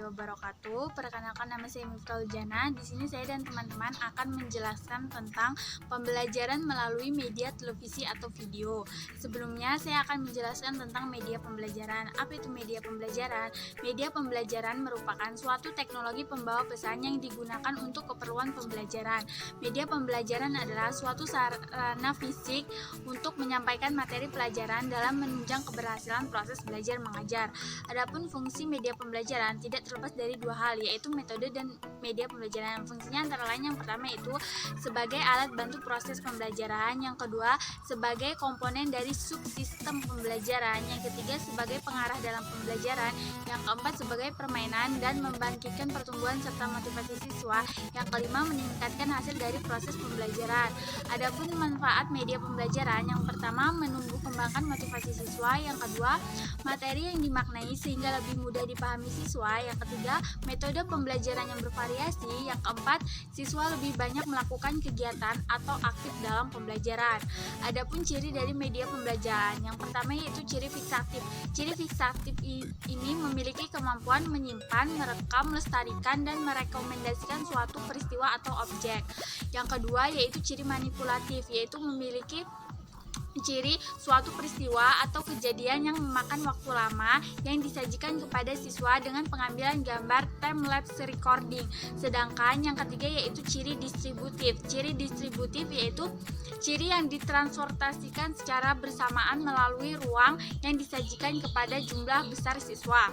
warahmatullahi wabarakatuh. Perkenalkan, nama saya Miftahul Jana. Di sini saya dan teman-teman akan menjelaskan tentang pembelajaran melalui media televisi atau video. Sebelumnya saya akan menjelaskan tentang media pembelajaran. Apa itu media pembelajaran? Media pembelajaran merupakan suatu teknologi pembawa pesan yang digunakan untuk keperluan pembelajaran. Media pembelajaran adalah suatu sarana fisik untuk menyampaikan materi pelajaran dalam menunjang keberhasilan proses belajar mengajar. Adapun fungsi media pembelajaran tidak terlepas dari dua hal, yaitu metode dan media pembelajaran. Fungsinya antara lain yang pertama itu sebagai alat bantu proses pembelajaran, yang kedua sebagai komponen dari subsistem pembelajaran, yang ketiga sebagai pengarah dalam pembelajaran, yang keempat sebagai permainan dan membangkitkan pertumbuhan serta motivasi siswa, yang kelima meningkatkan hasil dari proses pembelajaran. Adapun manfaat media pembelajaran, yang pertama menumbuh kembangkan motivasi siswa, yang kedua materi yang dimaknai sehingga lebih mudah dipahami siswa, yang ketiga metode pembelajaran yang bervariasi, yang keempat siswa lebih banyak melakukan kegiatan atau aktif dalam pembelajaran. Adapun ciri dari media pembelajaran, yang pertama yaitu ciri fiksatif. Ciri fiksatif ini memiliki kemampuan menyimpan, merekam, melestarikan, dan merekomendasikan suatu peristiwa atau objek. Yang kedua yaitu ciri manipulatif, yaitu memiliki ciri suatu peristiwa atau kejadian yang memakan waktu lama yang disajikan kepada siswa dengan pengambilan gambar time-lapse recording. Sedangkan yang ketiga yaitu ciri distributif. Ciri distributif yaitu ciri yang ditransportasikan secara bersamaan melalui ruang yang disajikan kepada jumlah besar siswa.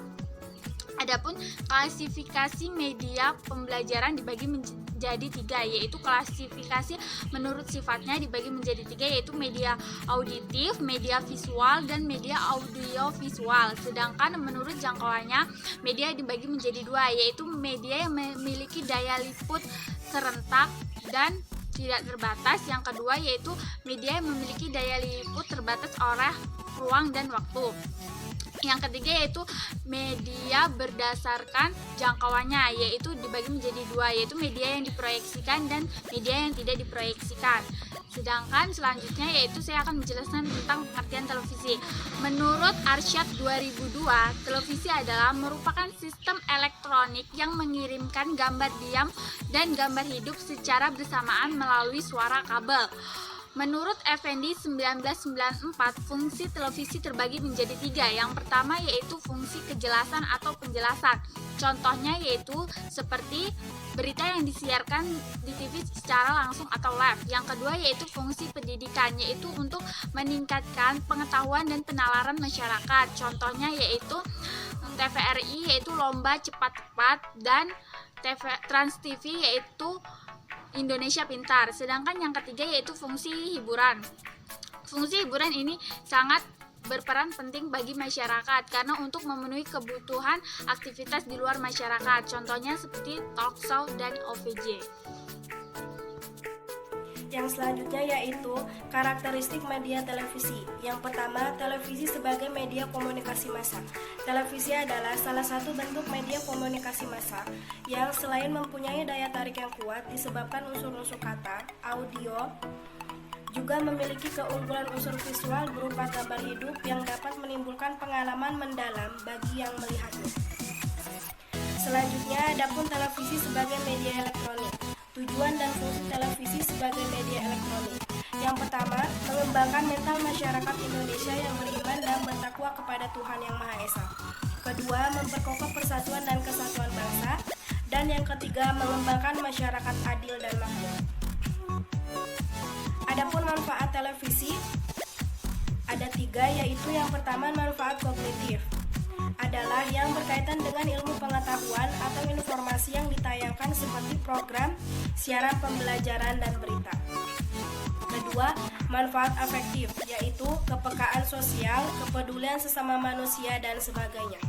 Adapun klasifikasi media pembelajaran dibagi menjadi tiga, yaitu klasifikasi menurut sifatnya dibagi menjadi tiga, yaitu media auditif, media visual, dan media audiovisual. Sedangkan menurut jangkauannya media dibagi menjadi dua, yaitu media yang memiliki daya liput serentak dan tidak terbatas. Yang kedua yaitu media yang memiliki daya liput terbatas oleh ruang dan waktu. Yang ketiga yaitu media berdasarkan jangkauannya, yaitu dibagi menjadi dua, yaitu media yang diproyeksikan dan media yang tidak diproyeksikan. Sedangkan selanjutnya yaitu saya akan menjelaskan tentang pengertian televisi. Menurut Arsyad 2002, televisi adalah merupakan sistem elektronik yang mengirimkan gambar diam dan gambar hidup secara bersamaan melalui suara kabel. Menurut Effendi 1994, fungsi televisi terbagi menjadi tiga. Yang pertama yaitu fungsi kejelasan atau penjelasan. Contohnya yaitu seperti berita yang disiarkan di TV secara langsung atau live. Yang kedua yaitu fungsi pendidikan, yaitu untuk meningkatkan pengetahuan dan penalaran masyarakat. Contohnya yaitu TVRI yaitu lomba cepat-cepat, dan Trans TV yaitu Indonesia Pintar. Sedangkan yang ketiga yaitu fungsi hiburan. Fungsi hiburan ini sangat berperan penting bagi masyarakat karena untuk memenuhi kebutuhan aktivitas di luar masyarakat. Contohnya seperti talk show dan OVJ. Yang selanjutnya yaitu karakteristik media televisi. Yang pertama, televisi sebagai media komunikasi massa. Televisi adalah salah satu bentuk media komunikasi massa yang selain mempunyai daya tarik yang kuat disebabkan unsur-unsur kata, audio, juga memiliki keunggulan unsur visual berupa gambar hidup yang dapat menimbulkan pengalaman mendalam bagi yang melihatnya. Selanjutnya, adapun televisi sebagai media elektronik. Tujuan dan fungsi televisi sebagai media elektronik. Yang pertama, mengembangkan mental masyarakat Indonesia yang beriman dan bertakwa kepada Tuhan Yang Maha Esa. Kedua, memperkokoh persatuan dan kesatuan bangsa. Dan yang ketiga, mengembangkan masyarakat adil dan makmur. Adapun manfaat televisi ada tiga, yaitu yang pertama manfaat kognitif adalah yang berkaitan dengan ilmu pengetahuan atau informasi yang ditayangkan seperti program, siaran pembelajaran, dan berita. Kedua, manfaat afektif, yaitu kepekaan sosial, kepedulian sesama manusia, dan sebagainya.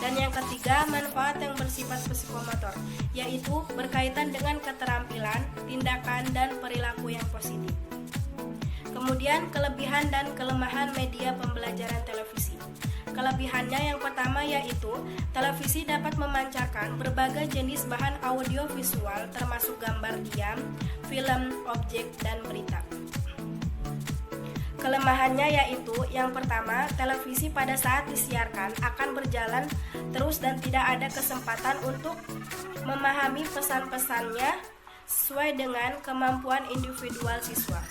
Dan yang ketiga, manfaat yang bersifat psikomotor, yaitu berkaitan dengan keterampilan, tindakan, dan perilaku yang positif. Kemudian, kelebihan dan kelemahan media pembelajaran televisi. Kelebihannya yang pertama yaitu televisi dapat memancarkan berbagai jenis bahan audiovisual termasuk gambar diam, film, objek, dan berita. Kelemahannya yaitu yang pertama, televisi pada saat disiarkan akan berjalan terus dan tidak ada kesempatan untuk memahami pesan-pesannya sesuai dengan kemampuan individual siswa.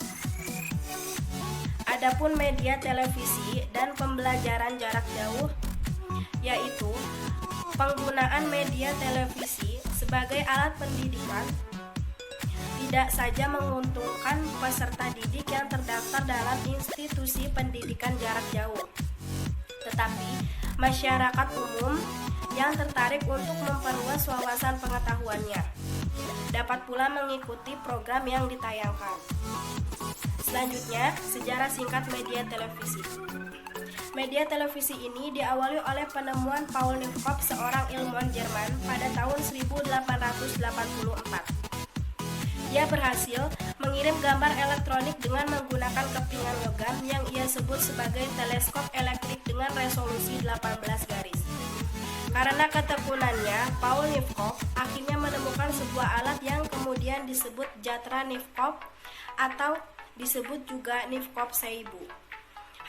Adapun media televisi dan pembelajaran jarak jauh yaitu penggunaan media televisi sebagai alat pendidikan tidak saja menguntungkan peserta didik yang terdaftar dalam institusi pendidikan jarak jauh, tetapi masyarakat umum yang tertarik untuk memperluas wawasan pengetahuannya dapat pula mengikuti program yang ditayangkan. Selanjutnya, sejarah singkat media televisi. Media televisi ini diawali oleh penemuan Paul Newcock, seorang ilmuwan Jerman, pada tahun 1884. Ia berhasil mengirim gambar elektronik dengan menggunakan kepingan logam yang ia sebut sebagai teleskop elektrik dengan resolusi 18 garis. Karena ketekunannya, Paul Newcock akhirnya menemukan sebuah alat yang kemudian disebut Jatra Newcock atau disebut juga Newcock 1000.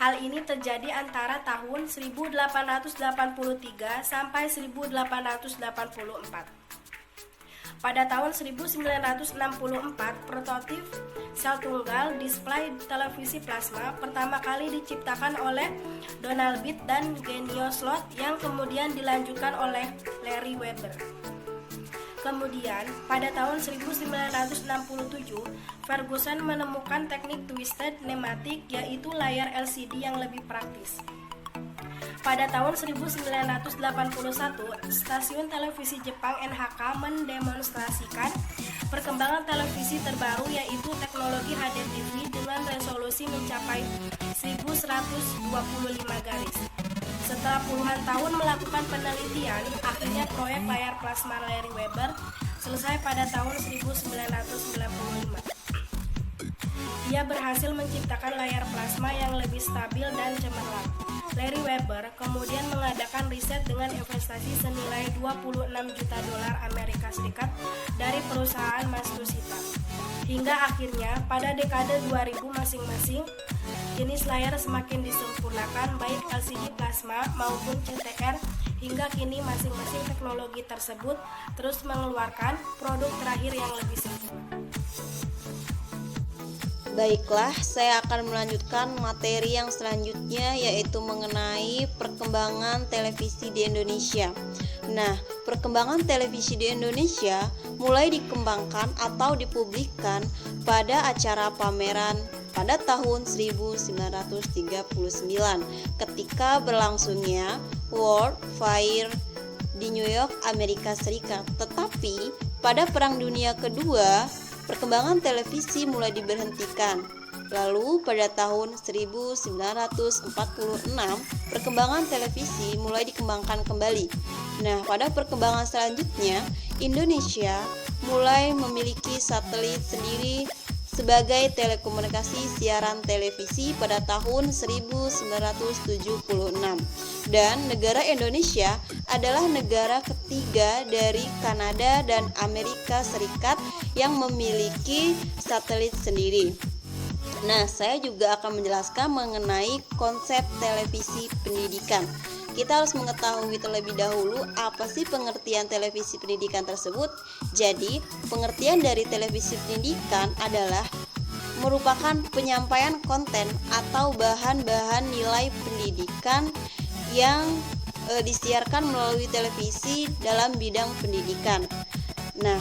Hal ini terjadi antara tahun 1883 sampai 1884. Pada tahun 1964, prototip sel tunggal display televisi plasma pertama kali diciptakan oleh Donald Bit dan Genio Slot yang kemudian dilanjutkan oleh Larry Weber. Kemudian, pada tahun 1967, Ferguson menemukan teknik twisted pneumatic, yaitu layar LCD yang lebih praktis. Pada tahun 1981, stasiun televisi Jepang NHK mendemonstrasikan perkembangan televisi terbaru, yaitu teknologi HDTV dengan resolusi mencapai 1125 garis. Setelah puluhan tahun melakukan penelitian, akhirnya proyek layar plasma Larry Weber selesai pada tahun 1995. Ia berhasil menciptakan layar plasma yang lebih stabil dan cemerlang. Larry Weber kemudian mengadakan riset dengan investasi senilai 26 juta dolar Amerika Serikat dari perusahaan Matsushita. Hingga akhirnya pada dekade 2000 masing-masing, jenis layar semakin disempurnakan baik LCD plasma maupun CTR, hingga kini masing-masing teknologi tersebut terus mengeluarkan produk terakhir yang lebih sempurna. Baiklah, saya akan melanjutkan materi yang selanjutnya, yaitu mengenai perkembangan televisi di Indonesia. Nah, perkembangan televisi di Indonesia mulai dikembangkan atau dipublikkan pada acara pameran pada tahun 1939 ketika berlangsungnya World Fair di New York, Amerika Serikat. Tetapi pada Perang Dunia Kedua, perkembangan televisi mulai diberhentikan. Lalu pada tahun 1946, perkembangan televisi mulai dikembangkan kembali. Nah, pada perkembangan selanjutnya, Indonesia mulai memiliki satelit sendiri sebagai telekomunikasi siaran televisi pada tahun 1976. Dan negara Indonesia adalah negara ketiga dari Kanada dan Amerika Serikat yang memiliki satelit sendiri. Nah, saya juga akan menjelaskan mengenai konsep televisi pendidikan. Kita harus mengetahui terlebih dahulu apa sih pengertian televisi pendidikan tersebut. Jadi, pengertian dari televisi pendidikan adalah merupakan penyampaian konten atau bahan-bahan nilai pendidikan yang disiarkan melalui televisi dalam bidang pendidikan. Nah,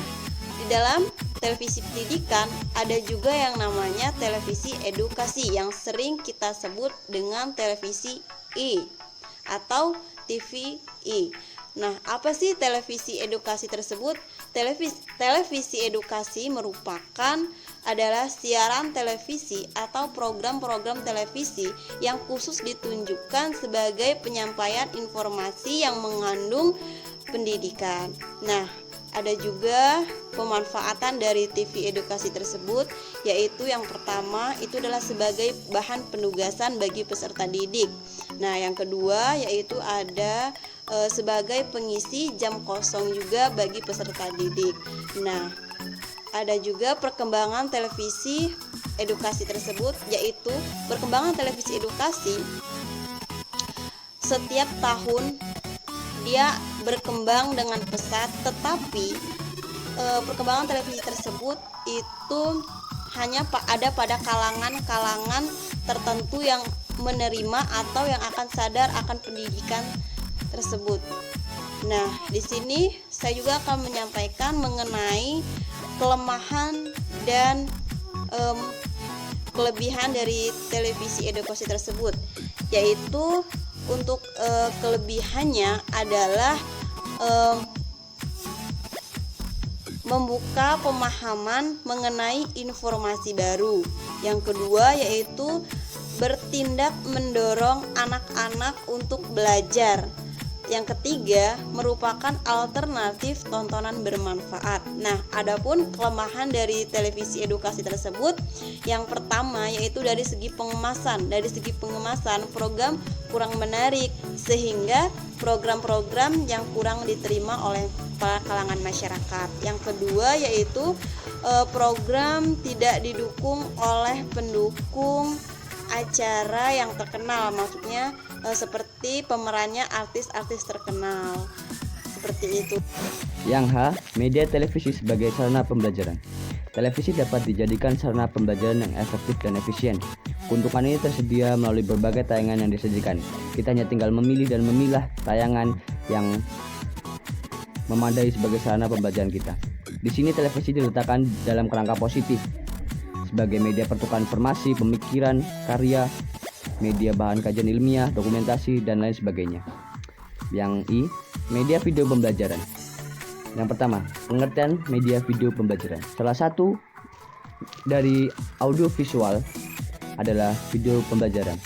di dalam televisi pendidikan ada juga yang namanya televisi edukasi yang sering kita sebut dengan televisi atau TVI. Nah, apa sih televisi edukasi tersebut? Televisi edukasi adalah siaran televisi atau program-program televisi yang khusus ditunjukkan sebagai penyampaian informasi yang mengandung pendidikan. Nah, ada juga pemanfaatan dari TV edukasi tersebut, yaitu yang pertama itu adalah sebagai bahan penugasan bagi peserta didik. Nah, yang kedua yaitu ada sebagai pengisi jam kosong juga bagi peserta didik. Nah, ada juga perkembangan televisi edukasi tersebut, yaitu perkembangan televisi edukasi setiap tahun dia berkembang dengan pesat, tetapi perkembangan televisi tersebut itu hanya ada pada kalangan tertentu yang menerima atau yang akan sadar akan pendidikan tersebut. Nah, di sini saya juga akan menyampaikan mengenai kelemahan dan kelebihan dari televisi edukasi tersebut, yaitu untuk kelebihannya adalah membuka pemahaman mengenai informasi baru. Yang kedua yaitu bertindak mendorong anak-anak untuk belajar. Yang ketiga, merupakan alternatif tontonan bermanfaat. Nah, adapun kelemahan dari televisi edukasi tersebut, yang pertama yaitu dari segi pengemasan. Dari segi pengemasan, program kurang menarik sehingga program-program yang kurang diterima oleh para kalangan masyarakat. Yang kedua yaitu program tidak didukung oleh pendukung acara yang terkenal, maksudnya seperti pemerannya artis-artis terkenal, seperti itu. Yang H, media televisi sebagai sarana pembelajaran. Televisi dapat dijadikan sarana pembelajaran yang efektif dan efisien. Keuntungan ini tersedia melalui berbagai tayangan yang disajikan. Kita hanya tinggal memilih dan memilah tayangan yang memadai sebagai sarana pembelajaran kita. Di sini televisi diletakkan dalam kerangka positif sebagai media pertukaran informasi, pemikiran, karya, media bahan kajian ilmiah, dokumentasi, dan lain sebagainya. Yang I, media video pembelajaran. Yang pertama, pengertian media video pembelajaran. Salah satu dari audio visual adalah video pembelajaran.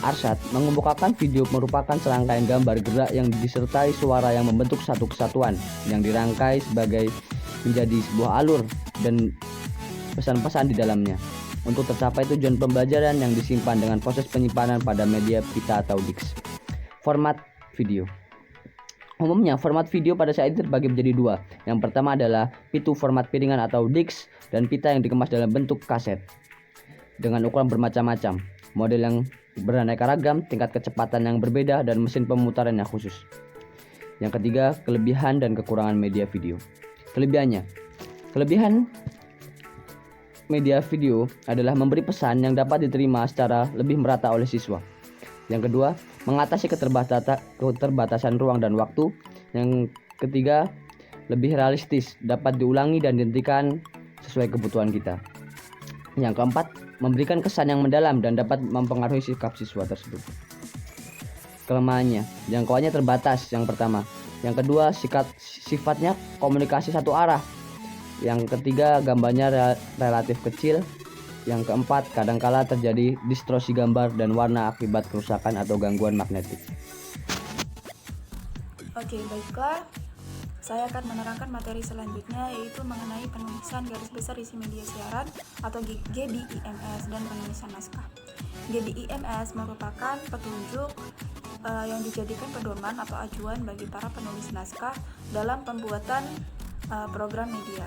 Arsyad mengemukakan video merupakan serangkaian gambar gerak yang disertai suara yang membentuk satu kesatuan yang dirangkai sebagai menjadi sebuah alur dan pesan-pesan di dalamnya. Untuk tercapai tujuan pembelajaran yang disimpan dengan proses penyimpanan pada media pita atau disk. Format video. Umumnya format video pada saat itu terbagi menjadi dua. Yang pertama adalah pitu format piringan atau disk, dan pita yang dikemas dalam bentuk kaset dengan ukuran bermacam-macam, model yang beraneka ragam, tingkat kecepatan yang berbeda, dan mesin pemutaran yang khusus. Yang ketiga, kelebihan dan kekurangan media video. Kelebihan media video adalah memberi pesan yang dapat diterima secara lebih merata oleh siswa. Yang kedua, mengatasi keterbatasan ruang dan waktu. Yang ketiga, lebih realistis, dapat diulangi dan dihentikan sesuai kebutuhan kita. Yang keempat, memberikan kesan yang mendalam dan dapat mempengaruhi sikap siswa tersebut. Kelemahannya, jangkauannya terbatas, yang pertama. Yang kedua, sifatnya komunikasi satu arah. Yang ketiga, gambarnya relatif kecil. Yang keempat, kadangkala terjadi distorsi gambar dan warna akibat kerusakan atau gangguan magnetik. Oke, baiklah. Saya akan menerangkan materi selanjutnya, yaitu mengenai penulisan garis besar isi media siaran atau GBIMS dan penulisan naskah. GBIMS merupakan petunjuk yang dijadikan pedoman atau acuan bagi para penulis naskah dalam pembuatan program media.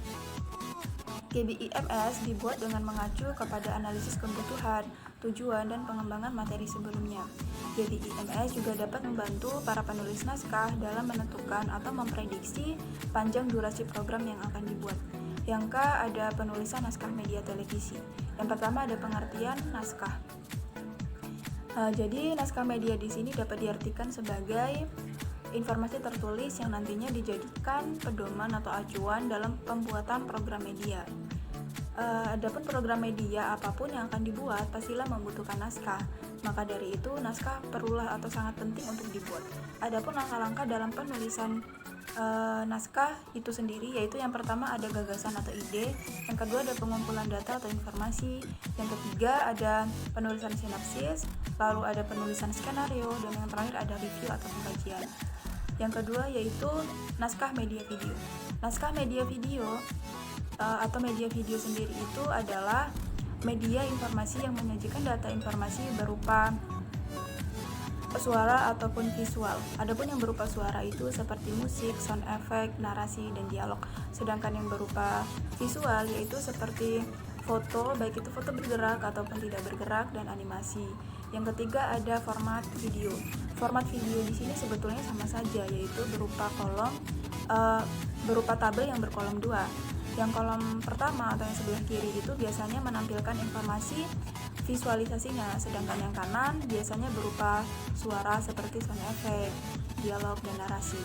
GBIMS dibuat dengan mengacu kepada analisis kebutuhan, tujuan, dan pengembangan materi sebelumnya. GBIMS juga dapat membantu para penulis naskah dalam menentukan atau memprediksi panjang durasi program yang akan dibuat. Yang K, ada penulisan naskah media televisi. Yang pertama ada pengertian naskah. Jadi naskah media di sini dapat diartikan sebagai informasi tertulis yang nantinya dijadikan pedoman atau acuan dalam pembuatan program media. Adapun program media apapun yang akan dibuat pastilah membutuhkan naskah. Maka dari itu naskah perlulah atau sangat penting untuk dibuat. Adapun langkah-langkah dalam penulisan naskah itu sendiri, yaitu yang pertama ada gagasan atau ide, yang kedua ada pengumpulan data atau informasi, yang ketiga ada penulisan sinopsis, lalu ada penulisan skenario, dan yang terakhir ada review atau pengkajian. Yang kedua yaitu naskah media video. Naskah media video atau media video sendiri itu adalah media informasi yang menyajikan data informasi berupa suara ataupun visual. Adapun yang berupa suara itu seperti musik, sound effect, narasi, dan dialog. Sedangkan yang berupa visual yaitu seperti foto, baik itu foto bergerak ataupun tidak bergerak, dan animasi. Yang ketiga ada format video. Format video di sini sebetulnya sama saja, yaitu berupa berupa tabel yang berkolom 2. Yang kolom pertama atau yang sebelah kiri itu biasanya menampilkan informasi visualisasinya, sedangkan yang kanan biasanya berupa suara seperti sound effect, dialog, dan narasi.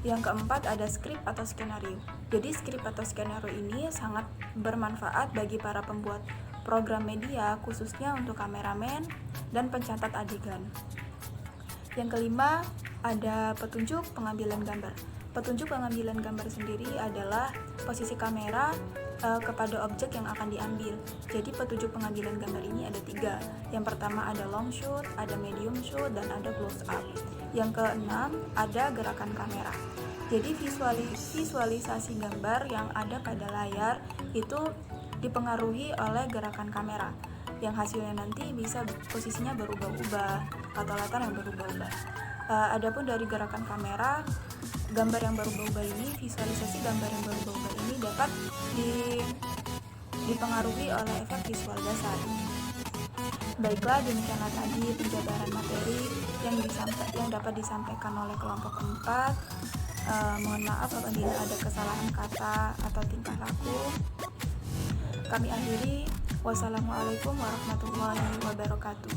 Yang keempat ada skrip atau skenario. Jadi skrip atau skenario ini sangat bermanfaat bagi para pembuat program media, khususnya untuk kameramen dan pencatat adegan. Yang kelima ada petunjuk pengambilan gambar. Petunjuk pengambilan gambar sendiri adalah posisi kamera kepada objek yang akan diambil. Jadi petunjuk pengambilan gambar ini ada 3. Yang pertama ada long shoot, ada medium shoot, dan ada close up. Yang keenam ada gerakan kamera. Jadi visualisasi gambar yang ada pada layar itu dipengaruhi oleh gerakan kamera, yang hasilnya nanti bisa posisinya berubah-ubah atau latar yang berubah-ubah. Adapun dari gerakan kamera, gambar yang berubah-ubah ini, visualisasi gambar yang berubah-ubah ini dapat dipengaruhi oleh efek visual dasar. Baiklah, demikianlah tadi penjabaran materi yang dapat disampaikan oleh kelompok 4. Mohon maaf apabila ada kesalahan kata atau tingkah laku. Kami akhiri. Wassalamualaikum warahmatullahi wabarakatuh.